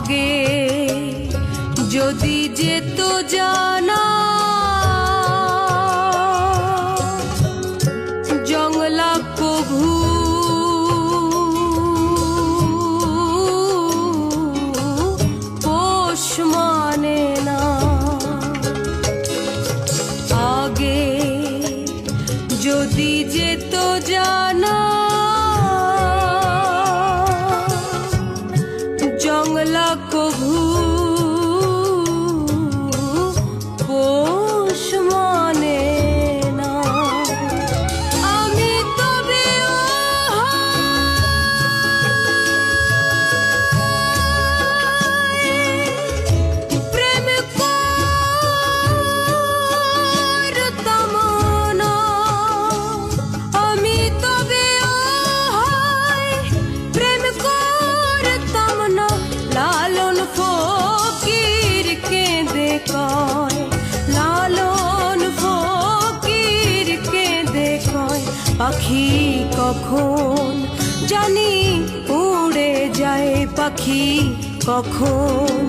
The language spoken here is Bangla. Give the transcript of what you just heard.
আগে যদি যেত জানা জংলা কভু পোষ মানে না। আগে যদি যেত জানা জংলা কভু পোষ মানে না। আমি তবে প্রেম করতাম না। আমি তবে প্রেম করতাম না। লালন ফকির কেঁদে কয়, লালন ফকির কেঁদে কয়, পাখি কখন জানি উড়ে যায়, পাখি কখন